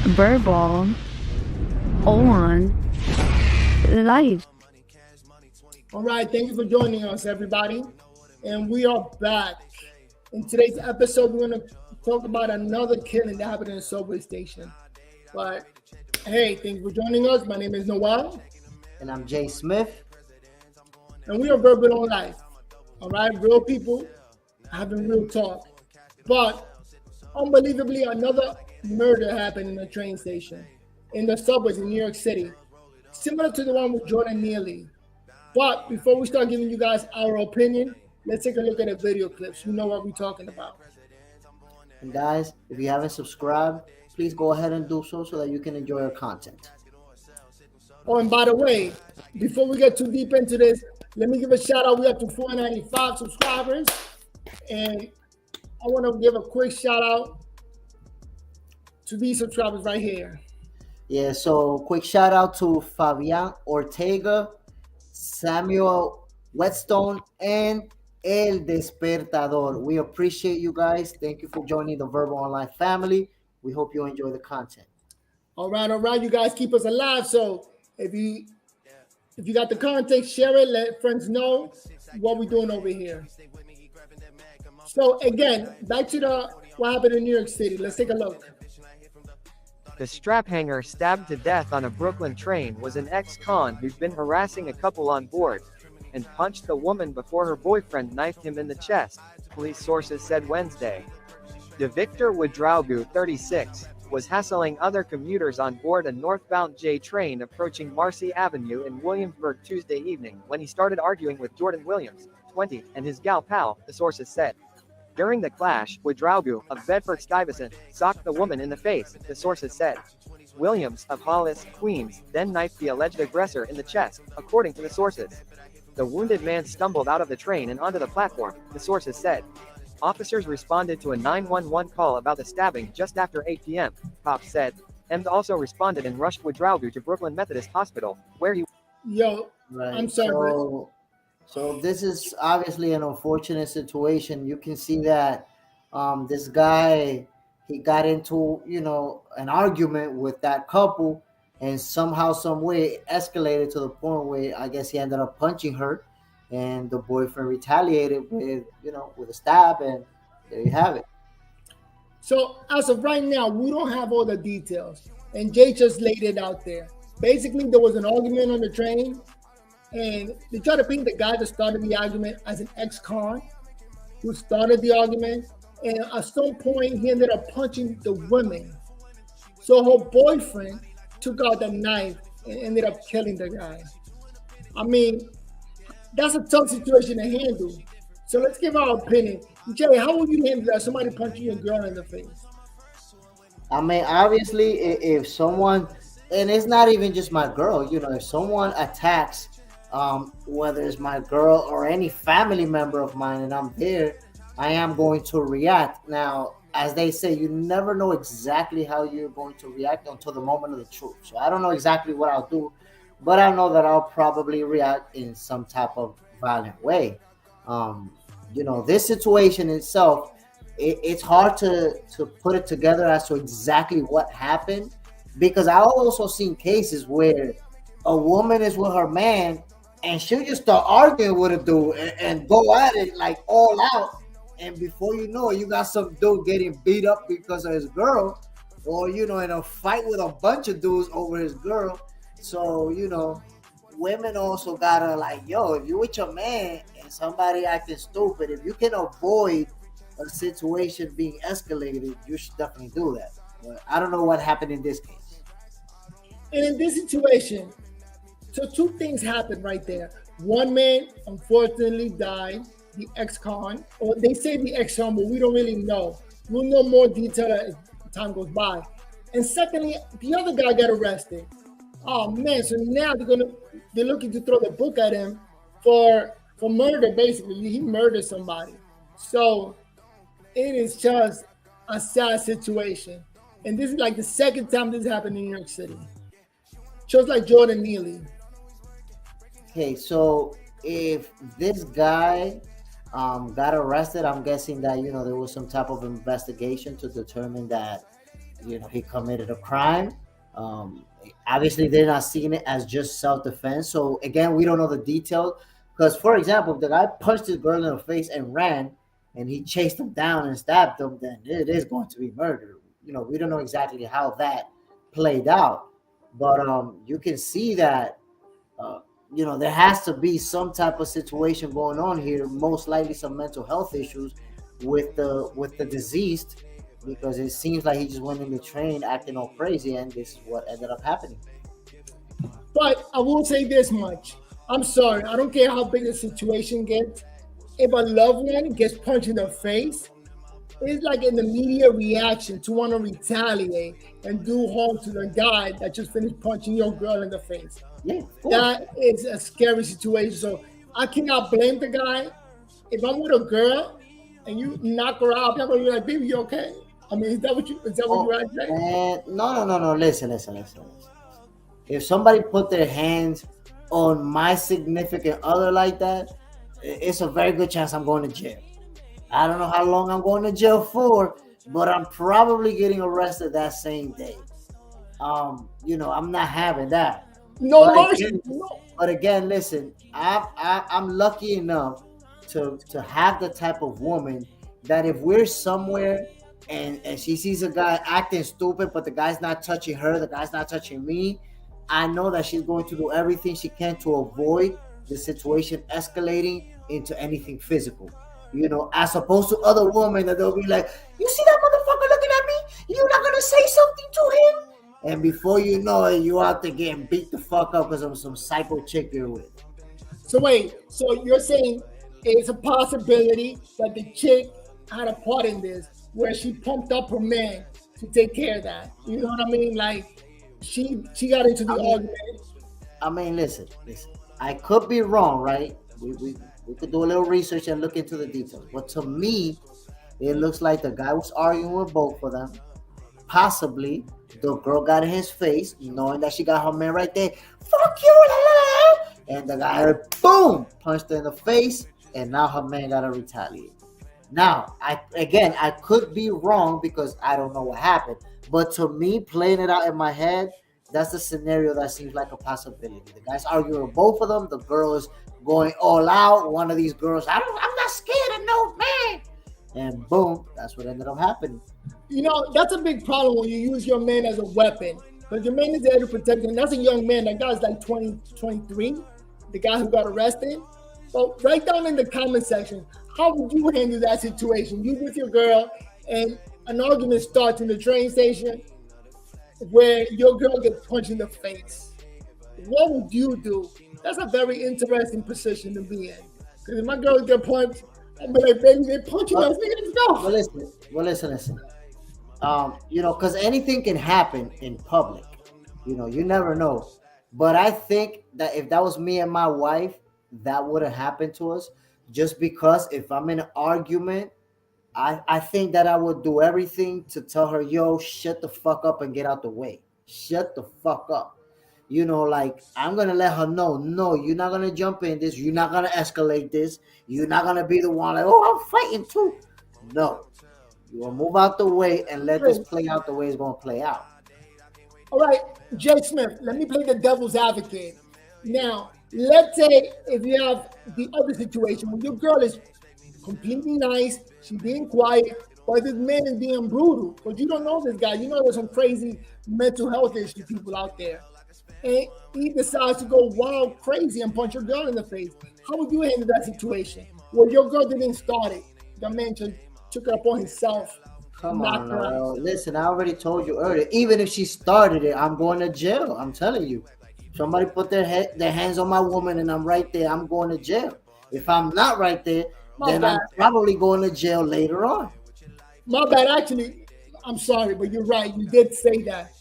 Verbal on life. All right, thank you for joining us, everybody. And we are back. In today's episode, we're going to talk about another killing that happened in a subway station. But hey, thank you for joining us. My name is Noel, And I'm Jay Smith. and we are Verbal on Life. All right, real people having real talk. But unbelievably, another murder happened in a train station in the subways in New York City, similar to the one with Jordan Neely. But before we start giving you guys our opinion, let's take a look at the video clips. You know what we're talking about. And guys, if you haven't subscribed, please go ahead and do so that you can enjoy our content. Oh, and by the way, before we get too deep into this, let me give a shout out. We up to 495 subscribers. And I want to give a quick shout out to these subscribers right here. Yeah, so quick shout out to Fabian Ortega, Samuel Whetstone, and El Despertador. We appreciate you guys. Thank you for joining the Verbal Online family. We hope you enjoy the content. All right. You guys keep us alive. So if you got the content, share it. Let friends know what we're doing over here. So again, back to what happened in New York City. Let's take a look. The strap hanger stabbed to death on a Brooklyn train was an ex-con who'd been harassing a couple on board and punched the woman before her boyfriend knifed him in the chest, police sources said Wednesday. De Victor Ouedraogo, 36, was hassling other commuters on board a northbound J train approaching Marcy Avenue in Williamsburg Tuesday evening when he started arguing with Jordan Williams, 20, and his gal pal, the sources said. During the clash, Ouedraogo, of Bedford-Stuyvesant, socked the woman in the face, the sources said. Williams, of Hollis, Queens, then knifed the alleged aggressor in the chest, according to the sources. The wounded man stumbled out of the train and onto the platform, the sources said. Officers responded to a 911 call about the stabbing just after 8 p.m., cops said. EMD also responded and rushed Ouedraogo to Brooklyn Methodist Hospital, where he... Right. I'm sorry. So this is obviously an unfortunate situation. You can see that this guy, he got into, an argument with that couple, and somehow, some way, it escalated to the point where I guess he ended up punching her, and the boyfriend retaliated with a stab, and there you have it. So as of right now, we don't have all the details, and Jay just laid it out there. Basically, there was an argument on the train, and they try to paint the guy that started the argument as an ex-con who started the argument. And at some point, he ended up punching the woman. So her boyfriend took out the knife and ended up killing the guy. I mean, that's a tough situation to handle. So let's give our opinion. Jay, how would you handle that? Somebody punching your girl in the face. I mean, obviously, if someone, and it's not even just my girl, if someone attacks, whether it's my girl or any family member of mine, and I'm there, I am going to react. Now, as they say, you never know exactly how you're going to react until the moment of the truth. So I don't know exactly what I'll do, but I know that I'll probably react in some type of violent way. This situation itself, it's hard to put it together as to exactly what happened, because I also seen cases where a woman is with her man and she'll just start arguing with a dude and go at it like all out. And before you know it, you got some dude getting beat up because of his girl, or, in a fight with a bunch of dudes over his girl. So, women also gotta if you with your man and somebody acting stupid, if you can avoid a situation being escalated, you should definitely do that. But I don't know what happened in this case. And in this situation, so two things happened right there. One man unfortunately died, the ex-con, or they say the ex-con, but we don't really know. We'll know more detail as time goes by. And secondly, the other guy got arrested. Oh man, so now they're looking to throw the book at him for murder, basically. He murdered somebody. So it is just a sad situation. And this is like the second time this happened in New York City. Just like Jordan Neely. Okay, so if this guy got arrested, I'm guessing that there was some type of investigation to determine that he committed a crime. Um, Obviously, they're not seeing it as just self-defense. So again, we don't know the details. Because, for example, if the guy punched his girl in the face and ran, and he chased him down and stabbed him, then it is going to be murder. We don't know exactly how that played out, but you can see that uh, there has to be some type of situation going on here. Most likely, some mental health issues with the deceased, because it seems like he just went in the train acting all crazy, and this is what ended up happening. But I will say this much. I'm sorry. I don't care how big the situation gets. If a loved one gets punched in the face, it's like an immediate reaction to want to retaliate and do harm to the guy that just finished punching your girl in the face. Yeah, That is a scary situation. So I cannot blame the guy. If I'm with a girl and you knock her out, I'm not gonna be like, baby, you okay? I mean, is that what Oh, you're saying? man, no, no, no, no. Listen. If somebody put their hands on my significant other like that, it's a very good chance I'm going to jail. I don't know how long I'm going to jail for, but I'm probably getting arrested that same day. I'm not having that. No But mercy. again, No. listen, I'm lucky enough to have the type of woman that if we're somewhere and she sees a guy acting stupid, but the guy's not touching her, the guy's not touching me, I know that she's going to do everything she can to avoid the situation escalating into anything physical. As opposed to other women that they'll be like, "You see that motherfucker looking at me? You're not gonna say something to him?" And before you know it, you out there getting beat the fuck up because of some psycho chick you're with. So wait. So you're saying it's a possibility that the chick had a part in this, where she pumped up her man to take care of that. You know what I mean? Like she got into the I mean, argument. listen. I could be wrong, right? We could do a little research and look into the details. But to me, it looks like the guy was arguing with both of them. Possibly the girl got in his face, knowing that she got her man right there. Fuck you, la, la, la. And the guy, boom, punched her in the face, and now her man got to retaliate. Now, I could be wrong because I don't know what happened. But to me, playing it out in my head, that's the scenario that seems like a possibility. The guy's arguing with both of them. The girl is going all out. One of these girls, I'm not scared of no man. And boom, that's what ended up happening. That's a big problem when you use your man as a weapon. Because your man is there to protect him. That's a young man. That guy's like 20, 23. The guy who got arrested. So write down in the comment section, how would you handle that situation? You with your girl and an argument starts in the train station where your girl gets punched in the face. What would you do? That's a very interesting position to be in. Because if my girl get punched, I'd be like, baby, they punching us. Let's Well, go. listen. Because anything can happen in public. You never know. But I think that if that was me and my wife, that would have happened to us. Just because if I'm in an argument, I think that I would do everything to tell her, yo, shut the fuck up and get out the way. Shut the fuck up. Like I'm gonna let her know, no, you're not gonna jump in this, you're not gonna escalate this, you're not gonna be the one like, oh, I'm fighting too. No. You will move out the way and let this play out the way it's gonna play out. All right, Jay Smith, let me play the devil's advocate. Now, let's say if you have the other situation where your girl is completely nice, she's being quiet, but this man is being brutal. But you don't know this guy. You know there's some crazy mental health issue people out there. And he decides to go wild crazy and punch your girl in the face. How would you handle that situation? Well, your girl didn't start it. The man just took it upon himself. Come on, listen, I already told you earlier. Even if she started it, I'm going to jail. I'm telling you. Somebody put their hands on my woman and I'm right there, I'm going to jail. If I'm not right there, then I'm probably going to jail later on. My bad. Actually, I'm sorry, but you're right. You did say that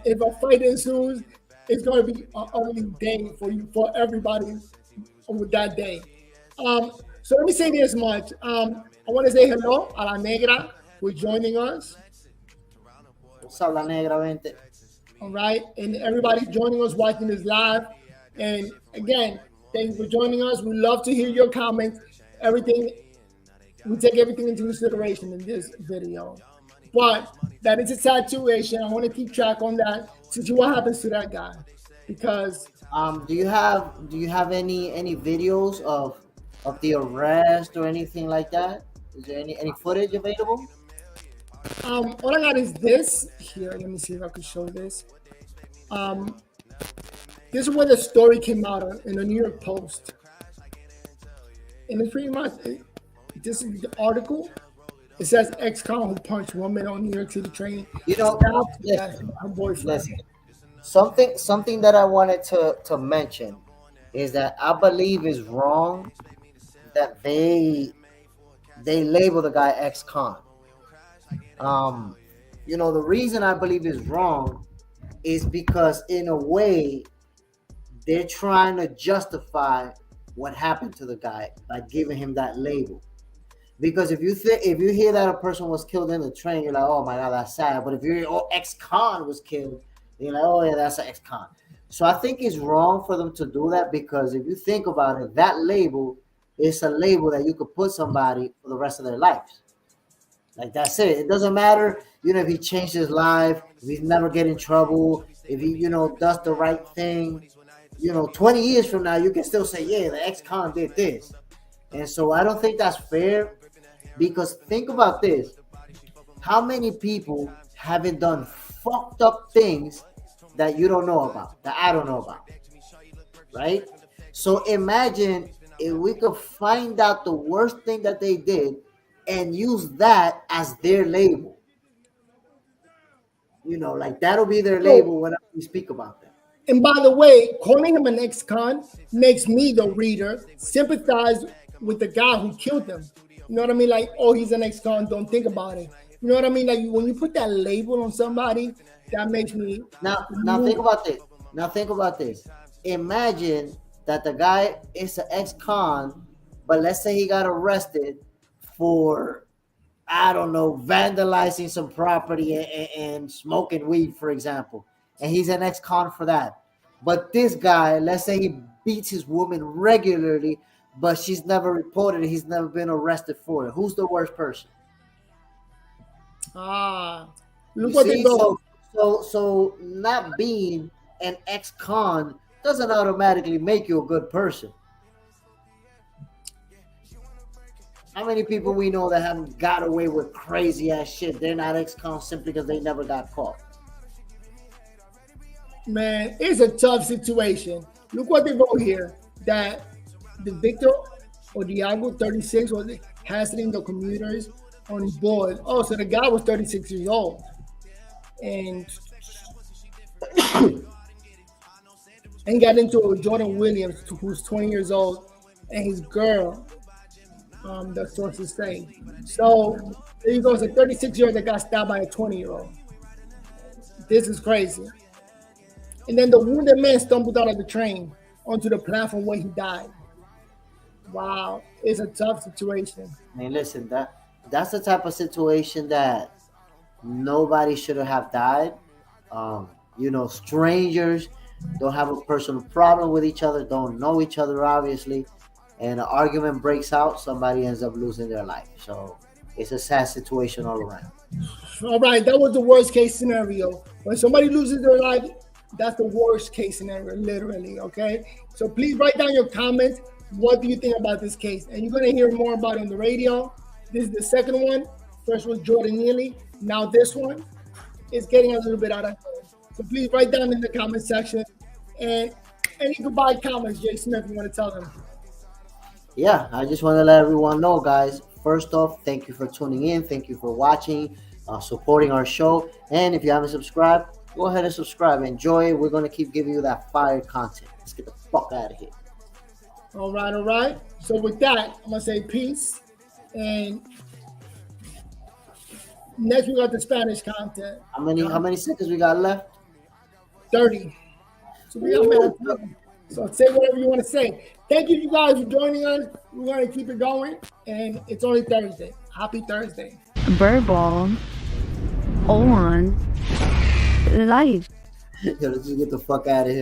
if a fight ensues, it's going to be an ugly day for everybody with that day. So let me say this much. I want to say hello a La Negra for joining us. What's up, La Negra? Vente. All right, and everybody joining us watching this live. And again, thanks for joining us. We love to hear your comments. We take everything into consideration in this video. But that is a sad situation. I want to keep track on that to see what happens to that guy, because Do you have any videos of the arrest or anything like that? Is there any footage available? all I got is this here. Let me see if I can show this. Um, this is where the story came out in the New York Post, and it's pretty much this is the article. It says ex-con who punched woman on New York City train. You know, Stabbed to death listen, her boyfriend. listen. Something that I wanted to mention is that I believe is wrong that they label the guy ex-con. The reason I believe is wrong is because in a way they're trying to justify what happened to the guy by giving him that label. Because if you hear that a person was killed in the train, you're like, oh my god, that's sad. But if you hear, oh, ex-con was killed, you're like, oh yeah, that's an ex-con. So I think it's wrong for them to do that, because if you think about it, that label is a label that you could put somebody for the rest of their lives. Like, that's it. It doesn't matter, if he changed his life, if he's never get in trouble, if he, does the right thing. 20 years from now, you can still say, yeah, the ex-con did this. And so I don't think that's fair, because think about this. How many people haven't done fucked up things that you don't know about, that I don't know about, right? So imagine if we could find out the worst thing that they did and use that as their label. Like that'll be their label whenever we speak about them. And by the way, calling him an ex-con makes me, the reader, sympathize with the guy who killed them. You know what I mean? Like, oh, he's an ex-con, don't think about it. You know what I mean? Like, when you put that label on somebody, that makes me... Now think about this. Think about this. Imagine that the guy is an ex-con, but let's say he got arrested for, I don't know, vandalizing some property and smoking weed, for example. And he's an ex-con for that. But this guy, let's say he beats his woman regularly, but she's never reported it. He's never been arrested for it. Who's the worst person? Look what they go. So not being an ex-con doesn't automatically make you a good person. How many people we know that haven't got away with crazy ass shit? They're not ex-cons simply because they never got caught. Man, it's a tough situation. Look what they wrote here. That the Victor Odiago, 36, was hassling the commuters on board. Oh, so the guy was 36 years old. And got into Jordan Williams, who's 20 years old, and his girl, the sources say. So there you go. It's a 36-year-old that got stabbed by a 20-year-old. This is crazy. And then the wounded man stumbled out of the train onto the platform where he died. Wow, it's a tough situation. I mean, listen, that's the type of situation that nobody should have died. Strangers don't have a personal problem with each other, don't know each other, obviously, and an argument breaks out, somebody ends up losing their life. So it's a sad situation all around. All right, that was the worst case scenario. When somebody loses their life, that's the worst case scenario, literally, okay? So please write down your comments. What do you think about this case? And you're going to hear more about it on the radio. This is the second one. First was Jordan Neely. Now this one is getting a little bit out of hand. So please write down in the comment section. And any goodbye comments, Jay Smith, you want to tell them? Yeah, I just want to let everyone know, guys. First off, thank you for tuning in. Thank you for watching, supporting our show. And if you haven't subscribed, go ahead and subscribe. Enjoy it. We're going to keep giving you that fire content. Let's get the fuck out of here. All right. So with that, I'm going to say peace. And next we got the Spanish content. How many seconds we got left? 30. So we got minutes left. So say whatever you want to say. Thank you guys for joining us. We're going to keep it going. And it's only Thursday. Happy Thursday. Verbal on life. Yo, let's just get the fuck out of here.